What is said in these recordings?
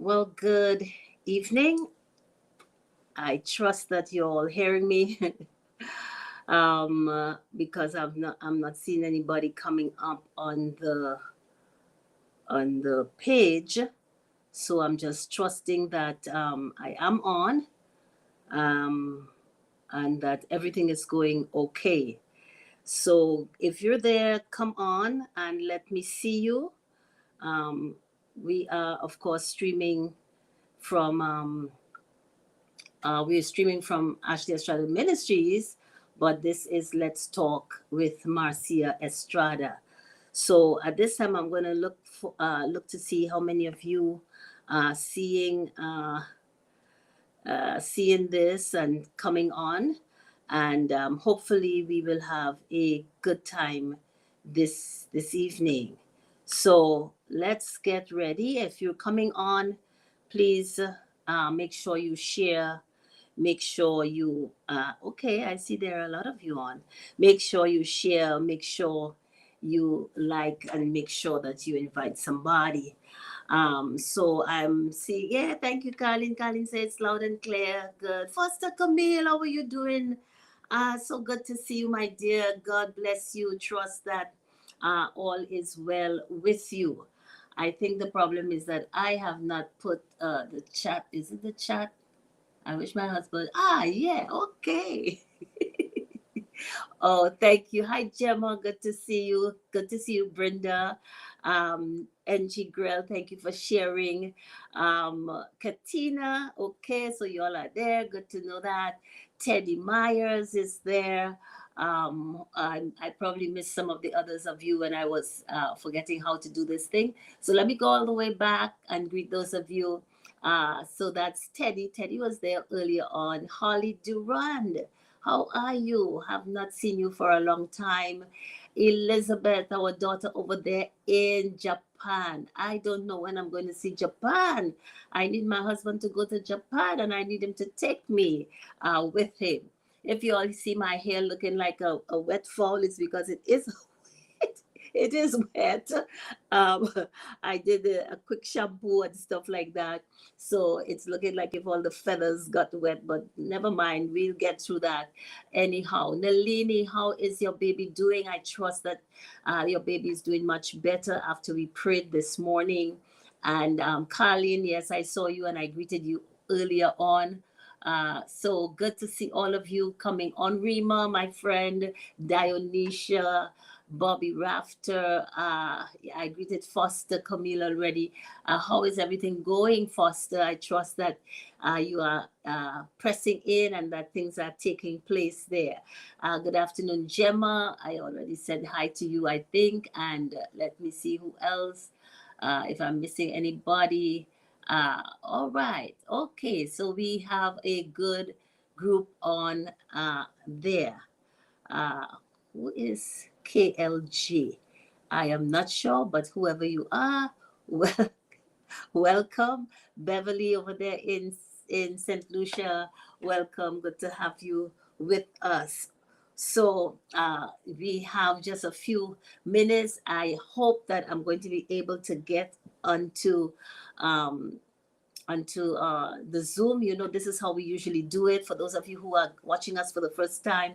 Well, good evening. I trust that you're all hearing me because I'm not seeing anybody coming up on the page. So I'm just trusting that I am on um, and that everything is going okay. So if you're there, come on and let me see you. Um, we are, of course, streaming from we're streaming from Ashley Estrada Ministries, but this is Let's Talk with Marcia Estrada. So at this time, I'm going to look to see how many of you are seeing this and coming on, and hopefully we will have a good time this evening. So let's get ready. If you're coming on, please make sure you share. Make sure you okay, I see there are a lot of you on. Make sure you share, make sure you like, and make sure that you invite somebody. So I'm seeing, yeah, thank you, Colin. Colin says it's loud and clear. Good. Foster Camille, how are you doing? So good to see you, my dear. God bless you. Trust that all is well with you. I think the problem is that I have not put the chat. Is it the chat? I wish my husband. Ah, yeah, okay. Oh, thank you. Hi, Gemma. Good to see you. Good to see you, Brenda. NG Grill, thank you for sharing. Katina, okay, so you all are there. Good to know that. Teddy Myers is there. I probably missed some of the others of you when I was forgetting how to do this thing. So let me go all the way back and greet those of you. So that's Teddy. Teddy was there earlier on. Holly Durand. How are you? Have not seen you for a long time. Elizabeth, our daughter over there in Japan. I don't know when I'm going to see Japan. I need my husband to go to Japan and I need him to take me with him. If you all see my hair looking like a wet fall, it's because it is it is wet. Um, I did a quick shampoo and stuff like that. So it's looking like if all the feathers got wet, but never mind, we'll get through that. Anyhow, Nalini, how is your baby doing? I trust that your baby is doing much better after we prayed this morning. And Carlin, yes, I saw you and I greeted you earlier on. So good to see all of you coming on. Rima, my friend, Dionysia, Bobby Rafter. I greeted Foster Camille already. How is everything going, Foster? I trust that you are pressing in and that things are taking place there. Good afternoon, Gemma. I already said hi to you, I think. And let me see who else. If I'm missing anybody. All right. Okay. So we have a good group on there. Uh, who is KLG? I am not sure, but whoever you are, well, welcome. Beverly over there in St. Lucia, welcome. Good to have you with us. So we have just a few minutes. I hope that I'm going to be able to get onto um, the Zoom. You know, this is how we usually do it. For those of you who are watching us for the first time,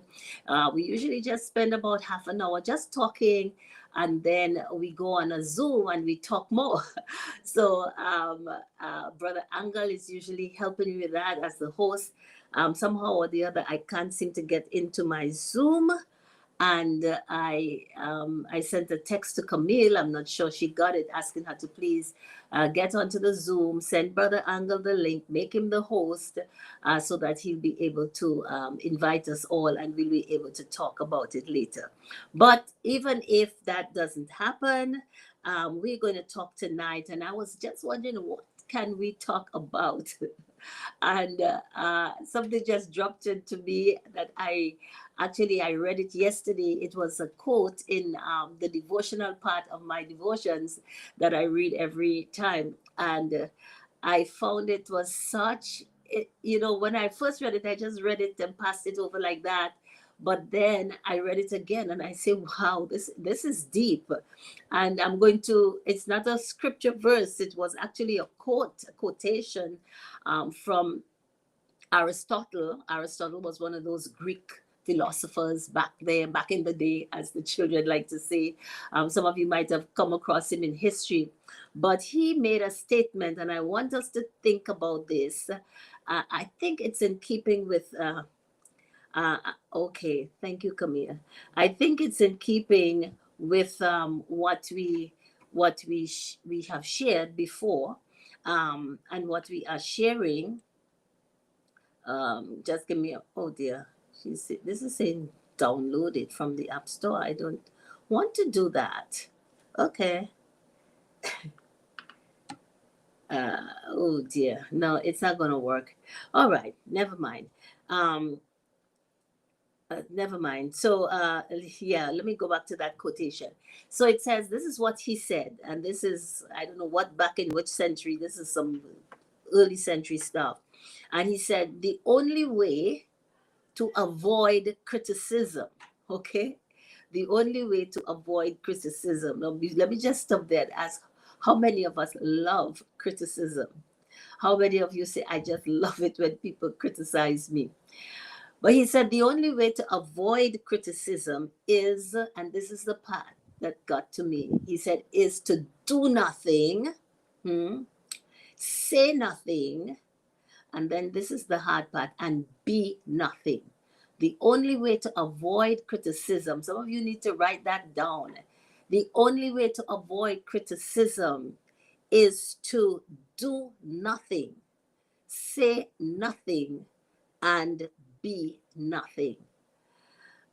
we usually just spend about half an hour just talking, and then we go on a Zoom and we talk more. So, Brother Angle is usually helping me with that as the host. Somehow or the other, I can't seem to get into my Zoom, and I sent a text to Camille. I'm not sure she got it, asking her to please get onto the Zoom, send Brother Angle the link, make him the host, so that he'll be able to invite us all, and we'll be able to talk about it later. But even if that doesn't happen, we're going to talk tonight, and I was just wondering, what can we talk about? And something just dropped into me that I read it yesterday. It was a quote in the devotional part of my devotions that I read every time, and I found it was such. You know, when I first read it, I just read it and passed it over like that. But then I read it again, and I say, "Wow, this is deep." And I'm going to. It's not a scripture verse. It was actually a quote, a quotation from Aristotle. Aristotle was one of those Greek philosophers back there, back in the day, as the children like to say. Some of you might have come across him in history, but he made a statement, and I want us to think about this. I think it's in keeping with. Okay, thank you, Camille. I think it's in keeping with what we have shared before, and what we are sharing. Just give me a, oh dear, this is saying download it from the App Store. I don't want to do that. Okay. Oh dear, no, it's not gonna work. All right, never mind. Um, Never mind. So, yeah, let me go back to that quotation. So it says, this is what he said, and this is, I don't know what, back in which century, this is some early century stuff. And he said, the only way to avoid criticism, okay? The only way to avoid criticism. Now, let me just stop there and ask, how many of us love criticism? How many of you say, I just love it when people criticize me? But he said the only way to avoid criticism is, and this is the part, that got to me. He said, is to do nothing, hmm, say nothing, and then this is the hard part, and be nothing. The only way to avoid criticism, some of you need to write that down. The only way to avoid criticism is to do nothing, say nothing, and be nothing.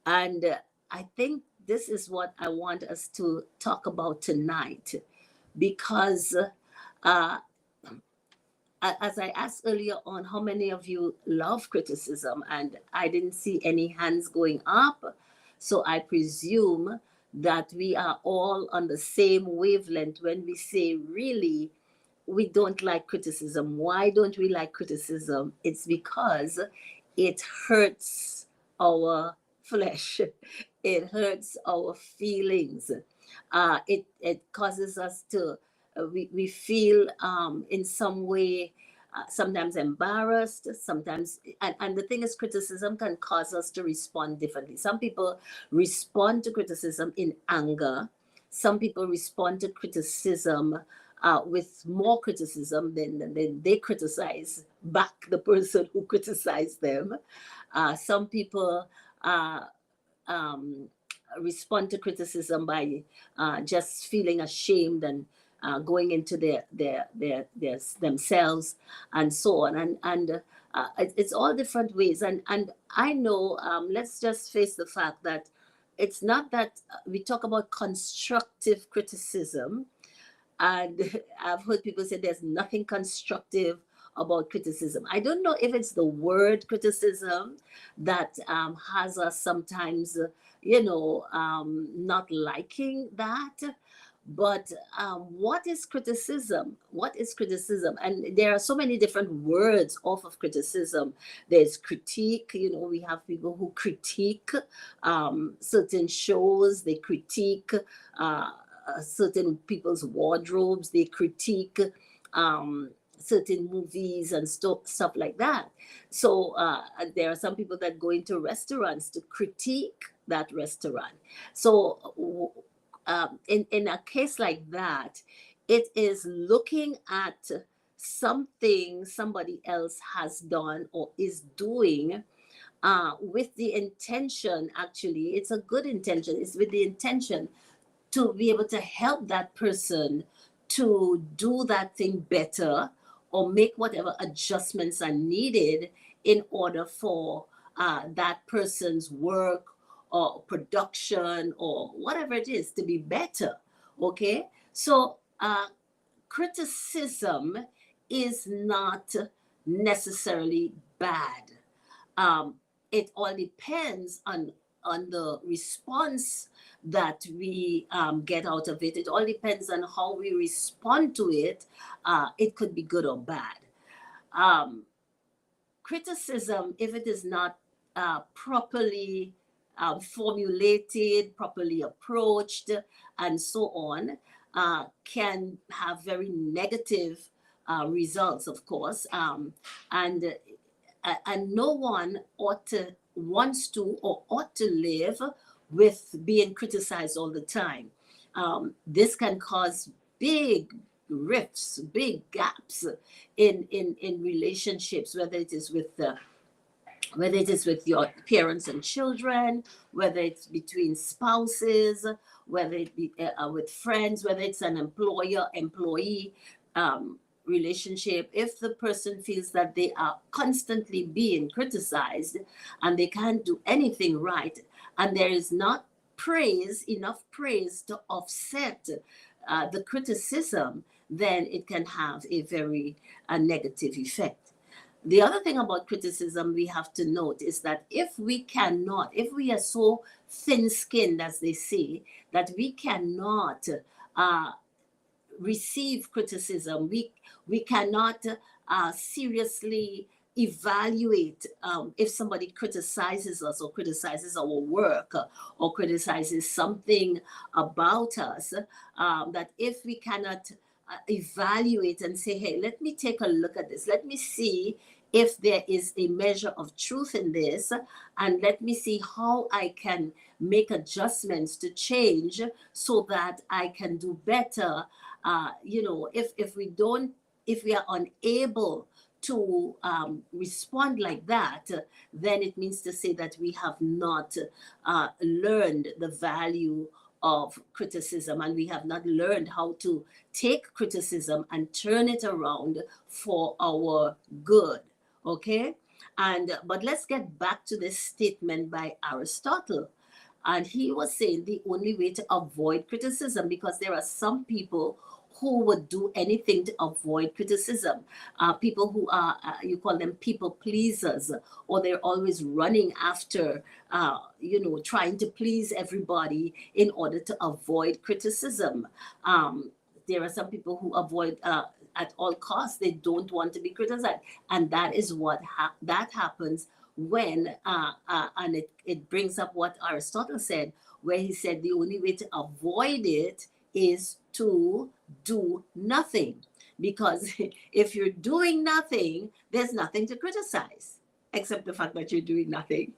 And I think this is what I want us to talk about tonight, because uh, as I asked earlier on, how many of you love criticism? And I didn't see any hands going up. So I presume that we are all on the same wavelength when we say, really, we don't like criticism. Why don't we like criticism? It's because it hurts our flesh, it hurts our feelings. It causes us to, we feel in some way sometimes embarrassed, sometimes, and the thing is, criticism can cause us to respond differently. Some people respond to criticism in anger, some people respond to criticism with more criticism than they criticize back the person who criticized them. Some people uh, um, respond to criticism by just feeling ashamed and going into their themselves and so on, and it's all different ways. And I know, let's just face the fact that it's not that we talk about constructive criticism, and I've heard people say there's nothing constructive about criticism. I don't know if it's the word criticism that has us sometimes, not liking that. But what is criticism? What is criticism? And there are so many different words off of criticism. There's critique. We have people who critique certain shows. They critique certain people's wardrobes. They critique certain movies and stuff like that. So there are some people that go into restaurants to critique that restaurant. So in a case like that, it is looking at something somebody else has done or is doing with the intention, actually, it's a good intention. It's with the intention to be able to help that person to do that thing better or make whatever adjustments are needed in order for that person's work or production or whatever it is to be better. Okay? So, criticism is not necessarily bad. um, it all depends on the response that we get out of it. It all depends on how we respond to it. It could be good or bad. Um, Criticism, if it is not properly formulated, properly approached, and so on, can have very negative results, of course. And and no one wants to or ought to live with being criticized all the time. This can cause big rifts, big gaps in relationships, whether it is with your parents and children, whether it's between spouses, whether it be with friends, whether it's an employer-employee relationship. If the person feels that they are constantly being criticized and they can't do anything right, and there is not enough praise to offset the criticism, then it can have a very negative effect. The other thing about criticism we have to note is that if we are so thin skinned, as they say, that we cannot uh, receive criticism, we cannot seriously evaluate if somebody criticizes us or criticizes our work or criticizes something about us, that if we cannot evaluate and say, hey, let me take a look at this, let me see if there is a measure of truth in this, and let me see how I can make adjustments to change so that I can do better. If we don't, if we are unable to respond like that, then it means to say that we have not learned the value of criticism, and we have not learned how to take criticism and turn it around for our good. Okay? And but let's get back to this statement by Aristotle. And he was saying the only way to avoid criticism, because there are some people who would do anything to avoid criticism. People who are, you call them people pleasers, or they're always running after, trying to please everybody in order to avoid criticism. There are some people who avoid at all costs. They don't want to be criticized, and that is what that happens when and it brings up what Aristotle said, where he said the only way to avoid it is to do nothing, because if you're doing nothing, there's nothing to criticize except the fact that you're doing nothing.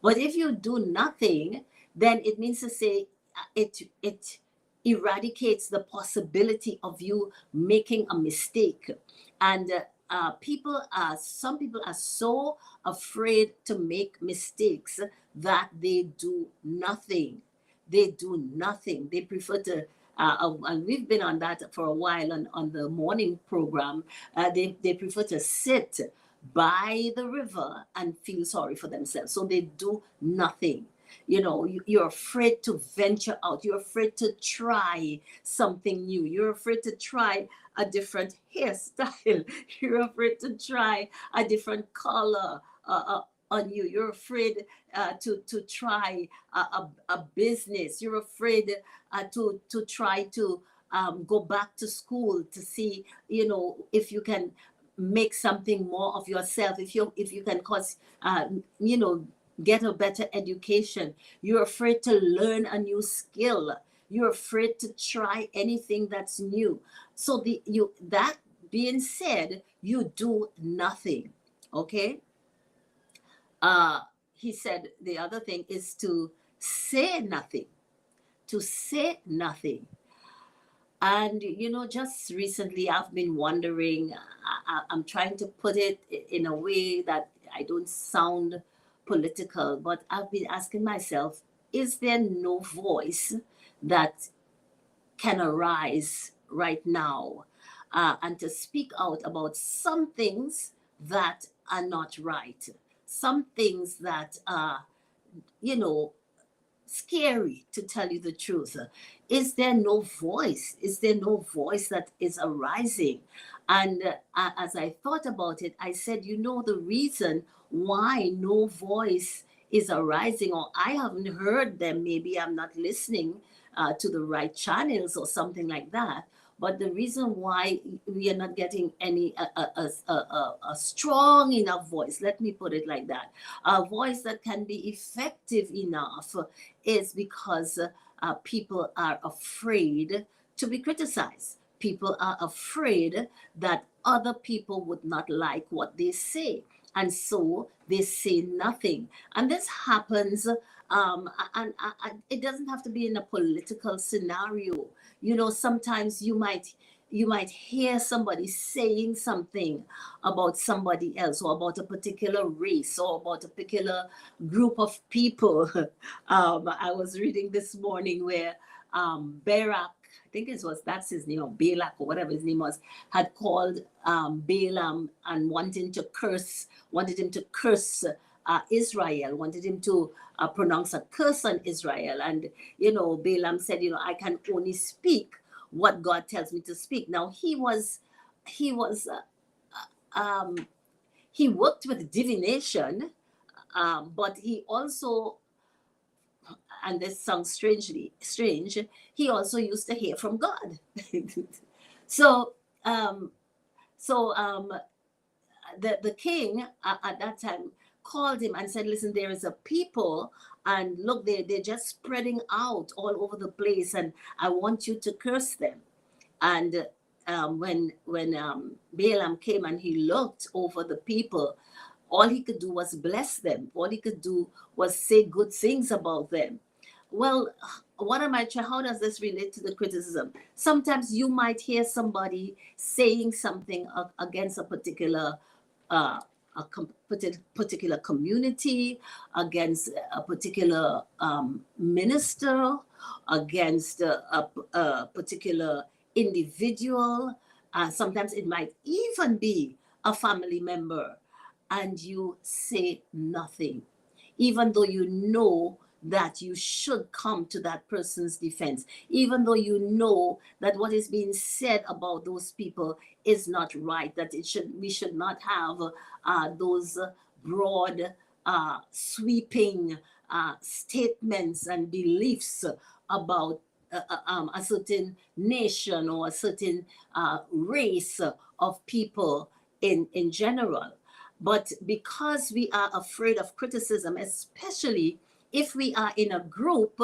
But if you do nothing, then it means to say it eradicates the possibility of you making a mistake. And some people are so afraid to make mistakes that they do nothing. They do nothing. They prefer to, and we've been on that for a while on the morning program. They prefer to sit by the river and feel sorry for themselves. So they do nothing. You're afraid to venture out. You're afraid to try something new. You're afraid to try a different hairstyle. You're afraid to try a different color on you. You're afraid to try a business. You're afraid to try to go back to school to see, if you can make something more of yourself. If you can cause, get a better education. You're afraid to learn a new skill. You're afraid to try anything that's new. So that being said, you do nothing. Okay. He said the other thing is to say nothing. To say nothing. And just recently I've been wondering, I'm trying to put it in a way that I don't sound political, but I've been asking myself, is there no voice that can arise right now and to speak out about some things that are not right, some things that are, scary, to tell you the truth? Is there no voice? Is there no voice that is arising? And as I thought about it, I said, the reason why no voice is arising, or I haven't heard them, maybe I'm not listening to the right channels or something like that. But the reason why we are not getting any a strong enough voice, let me put it like that, a voice that can be effective enough, is because people are afraid to be criticized. People are afraid that other people would not like what they say, and so they say nothing. And this happens, and it doesn't have to be in a political scenario. Sometimes you might hear somebody saying something about somebody else, or about a particular race, or about a particular group of people. I was reading this morning where Barak, I think that's his name, or Balak, or whatever his name was, had called Balaam and wanted him to curse Israel, wanted him to pronounce a curse on Israel. And Balaam said, I can only speak what God tells me to speak. Now he worked with divination, but he also, and this sounds strange, he also used to hear from God. so um, so the king at that time called him and said, listen, there is a people, and look, they're just spreading out all over the place, and I want you to curse them. And when Balaam came and he looked over the people, all he could do was bless them. All he could do was say good things about them. Well, what am I trying? How does this relate to the criticism? Sometimes you might hear somebody saying something against a particular uh, particular community, against a particular minister, against a particular individual. Sometimes it might even be a family member, and you say nothing, even though you know that you should come to that person's defense, even though you know that what is being said about those people is not right, that we should not have those broad, sweeping statements and beliefs about a certain nation or a certain race of people in general. But because we are afraid of criticism, especially if we are in a group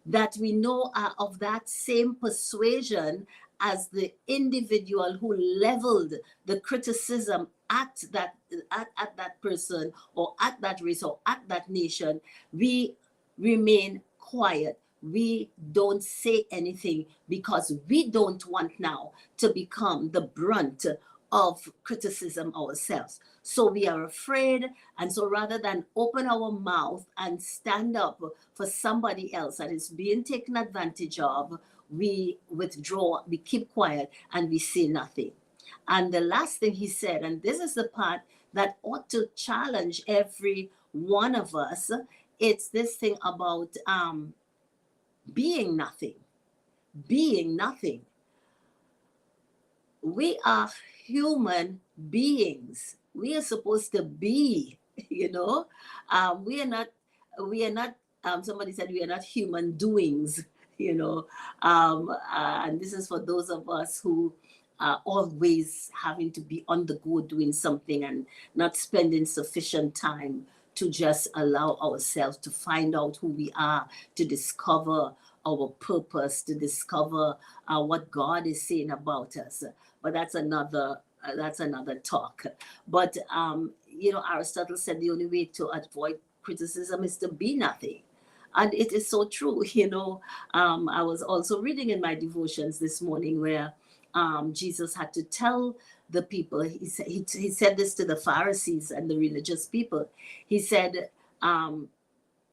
that we know are of that same persuasion as the individual who leveled the criticism at that person or at that race or at that nation, we remain quiet. We don't say anything because we don't want now to become the brunt of criticism ourselves. So we are afraid. And so rather than open our mouth and stand up for somebody else that is being taken advantage of, we withdraw, we keep quiet, and we say nothing. And the last thing he said, and this is the part that ought to challenge every one of us, it's this thing about being nothing. Being nothing. We are human beings. We are supposed to be, you know. We are not, somebody said we are not human doings, you know. And this is for those of us who are always having to be on the go doing something and not spending sufficient time to just allow ourselves to find out who we are, to discover our purpose, to discover what God is saying about us. But that's another talk. But Aristotle said the only way to avoid criticism is to be nothing. And it is so true. I was also reading in my devotions this morning where Jesus had to tell the people, he said this to the Pharisees and the religious people. He said,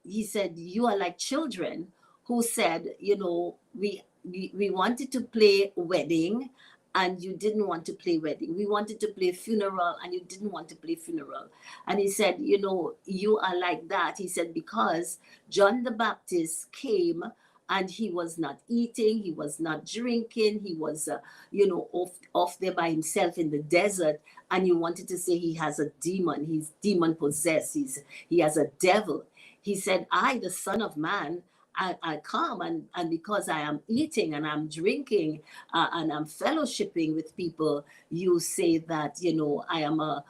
you are like children who said, we wanted to play wedding and you didn't want to play wedding. We wanted to play funeral and you didn't want to play funeral. And he said, you are like that. He said, because John the Baptist came and he was not eating, he was not drinking, he was, off there by himself in the desert. And you wanted to say he has a demon, he's demon possessed, he has a devil. He said, I, the Son of Man, I come and because I am eating and I'm drinking and I'm fellowshipping with people, you say that, I am a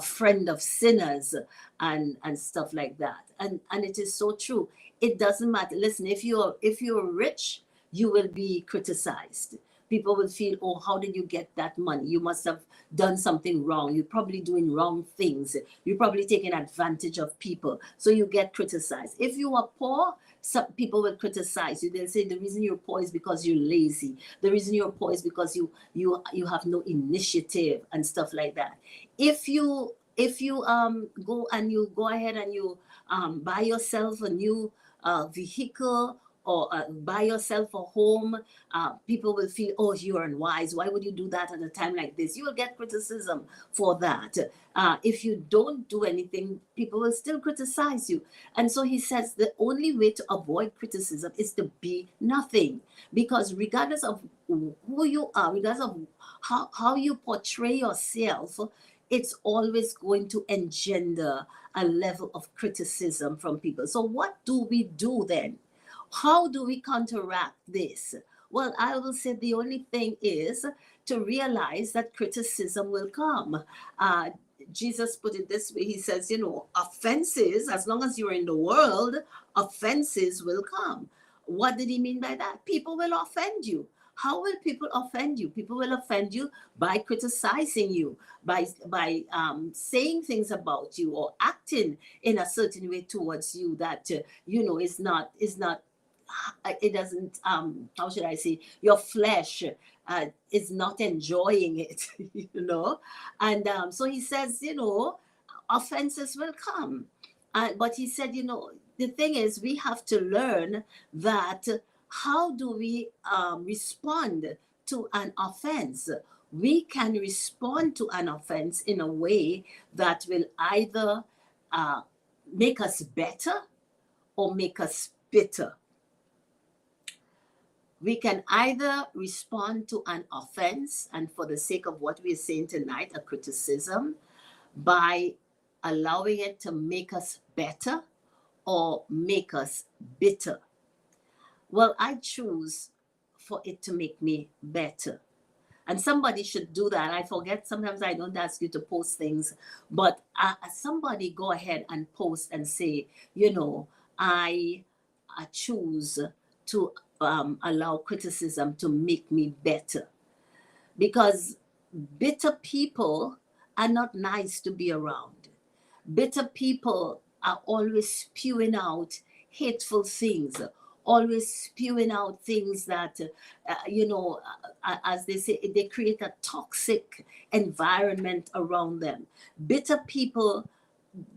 friend of sinners and stuff like that. And it is so true. It doesn't matter. Listen, if you're rich, you will be criticized. People will feel, oh, how did you get that money? You must have done something wrong. You're probably doing wrong things. You're probably taking advantage of people. So you get criticized. If you are poor, some people will criticize you. They'll say the reason you're poor is because you're lazy. The reason you're poor is because you have no initiative and stuff like that. If you go ahead and you buy yourself a new vehicle or buy yourself a home, people will feel, oh, you're unwise. Why would you do that at a time like this? You will get criticism for that. If you don't do anything, people will still criticize you. And so he says the only way to avoid criticism is to be nothing. Because regardless of who you are, regardless of how you portray yourself, it's always going to engender a level of criticism from people. So what do we do then? How do we counteract this? Well, I will say the only thing is to realize that criticism will come. Jesus put it this way. He says, offenses, as long as you're in the world, offenses will come. What did he mean by that? People will offend you. how will people offend you? People will offend you by criticizing you, by saying things about you, or acting in a certain way towards you that is not it doesn't, how should I say, your flesh is not enjoying it. And so he says, offenses will come. But he said, the thing is, we have to learn that how do we respond to an offense. We can respond to an offense in a way that will either uh, make us better or make us bitter. We can either respond to an offense, and for the sake of what we're saying tonight, a criticism, by allowing it to make us better or make us bitter. Well, I choose for it to make me better. And somebody should do that. I forget, sometimes I don't ask you to post things, but somebody go ahead and post and say, I choose to allow criticism to make me better. Because bitter people are not nice to be around. Bitter people are always spewing out hateful things, always spewing out things that, as they say, they create a toxic environment around them. Bitter people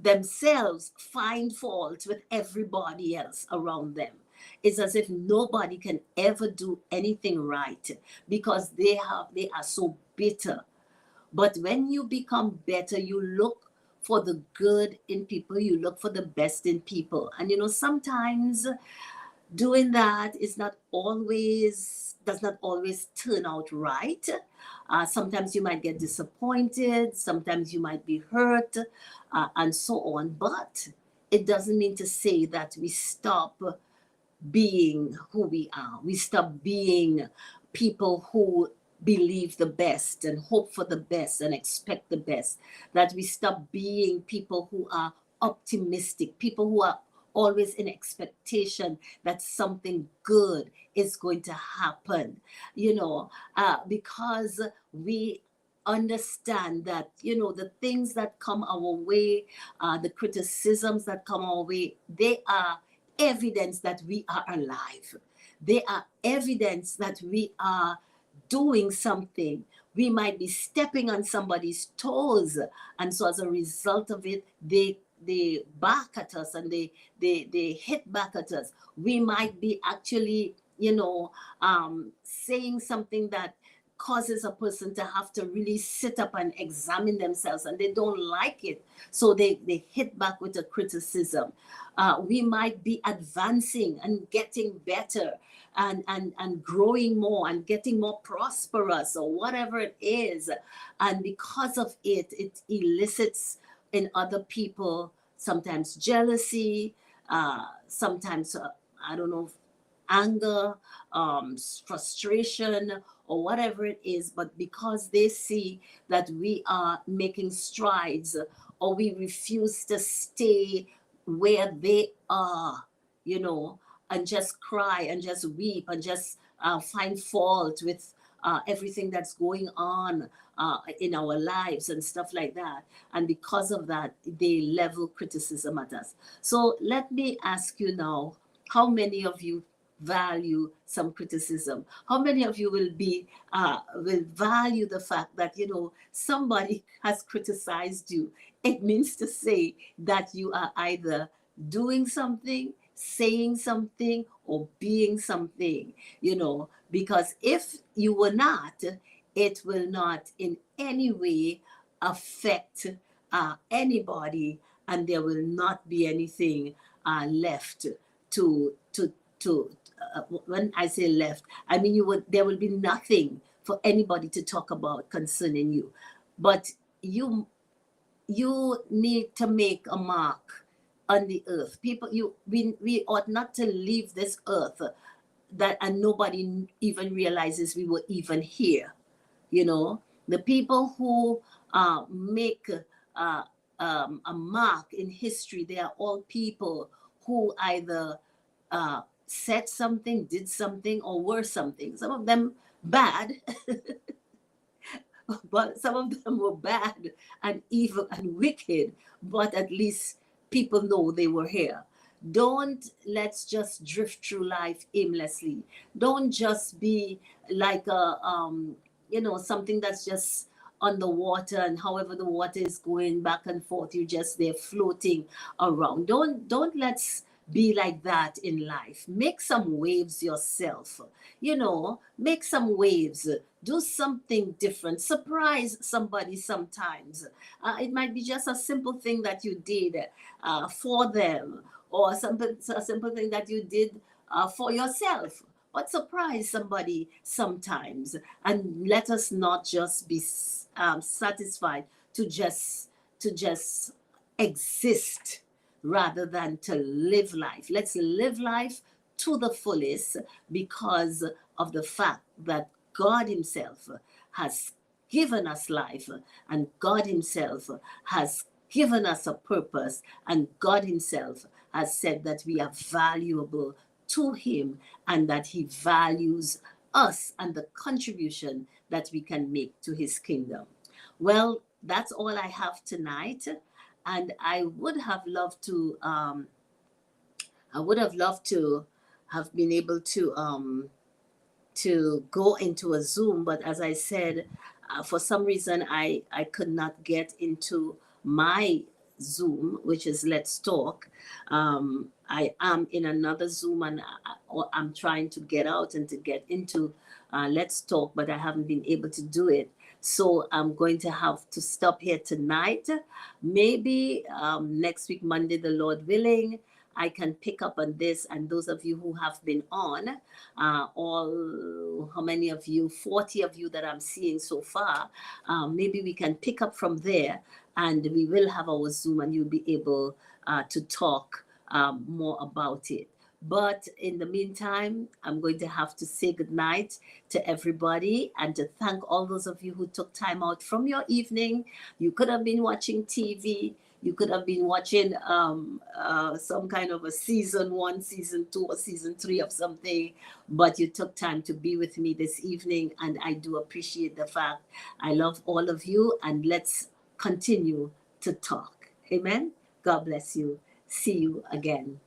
themselves find fault with everybody else around them. It's as if nobody can ever do anything right because they are so bitter. But when you become better, you look for the good in people, you look for the best in people. And sometimes doing that does not always turn out right. Sometimes you might get disappointed, sometimes you might be hurt, and so on. But it doesn't mean to say that we stop being who we are. We stop being people who believe the best and hope for the best and expect the best. That we stop being people who are optimistic, people who are always in expectation that something good is going to happen, because we understand that the things that come our way, the criticisms that come our way, they are evidence that we are alive. They are evidence that we are doing something. We might be stepping on somebody's toes, and so as a result of it, they bark at us and they hit back at us. We might be actually, saying something that causes a person to have to really sit up and examine themselves, and they don't like it, so they hit back with a criticism. We might be advancing and getting better and growing more and getting more prosperous or whatever it is, and because of it, it elicits in other people sometimes jealousy, sometimes I don't know, anger, frustration, or whatever it is, but because they see that we are making strides, or we refuse to stay where they are, and just cry and just weep and just find fault with everything that's going on in our lives and stuff like that. And because of that, they level criticism at us. So let me ask you now, how many of you value some criticism? How many of you will value the fact that somebody has criticized you? It means to say that you are either doing something, saying something, or being something, because if you were not, it will not in any way affect anybody, and there will not be anything left to when I say left, I mean there will be nothing for anybody to talk about concerning you. But you need to make a mark on the earth. We ought not to leave this earth that and nobody even realizes we were even here. The people who make a mark in history, they are all people who either said something, did something, or were something. Some of them bad, but some of them were bad and evil and wicked, but at least people know they were here. Don't let's just drift through life aimlessly. Don't just be like something that's just on the water, and however the water is going back and forth, you're just there floating around. Don't let's be like that in life. Make some waves yourself. Make some waves. Do something different. Surprise somebody sometimes. It might be just a simple thing that you did for them, or a simple thing that you did for yourself. But surprise somebody sometimes, and let us not just be satisfied to just exist rather than to live life. Let's live life to the fullest because of the fact that God Himself has given us life, and God Himself has given us a purpose, and God Himself has said that we are valuable to Him and that He values us and the contribution that we can make to His kingdom. Well, that's all I have tonight, and I would have loved to have been able to go into a Zoom, but as I said, for some reason I could not get into my Zoom, which is Let's Talk. I am in another Zoom, and I'm trying to get out and to get into Let's Talk, but I haven't been able to do it. So I'm going to have to stop here tonight. Maybe next week, Monday, the Lord willing, I can pick up on this. And those of you who have been on, all how many of you, 40 of you that I'm seeing so far, maybe we can pick up from there, and we will have our Zoom, and you'll be able to talk more about it. But in the meantime, I'm going to have to say goodnight to everybody, and to thank all those of you who took time out from your evening. You could have been watching TV. You could have been watching some kind of a season 1, season 2, or season 3 of something, but you took time to be with me this evening, and I do appreciate the fact. I love all of you, and let's continue to talk. Amen. God bless you. See you again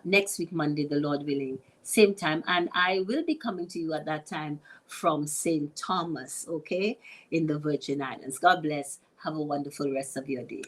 next week, Monday, the Lord willing, same time. And I will be coming to you at that time from St. Thomas, okay, in the Virgin Islands. God bless. Have a wonderful rest of your day.